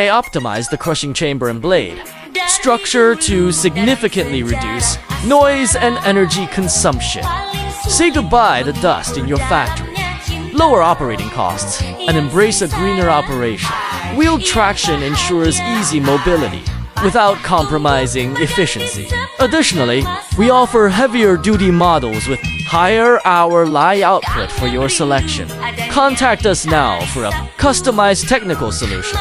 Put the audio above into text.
Optimize the crushing chamber and blade. Structure to significantly reduce noise and energy consumption. Say goodbye to dust in your factory. Lower operating costs and embrace a greener operation. Wheel traction ensures easy mobility without compromising efficiency. Additionally, we offer heavier duty models with higher hour lie output for your selection. Contact us now for a customized technical solution.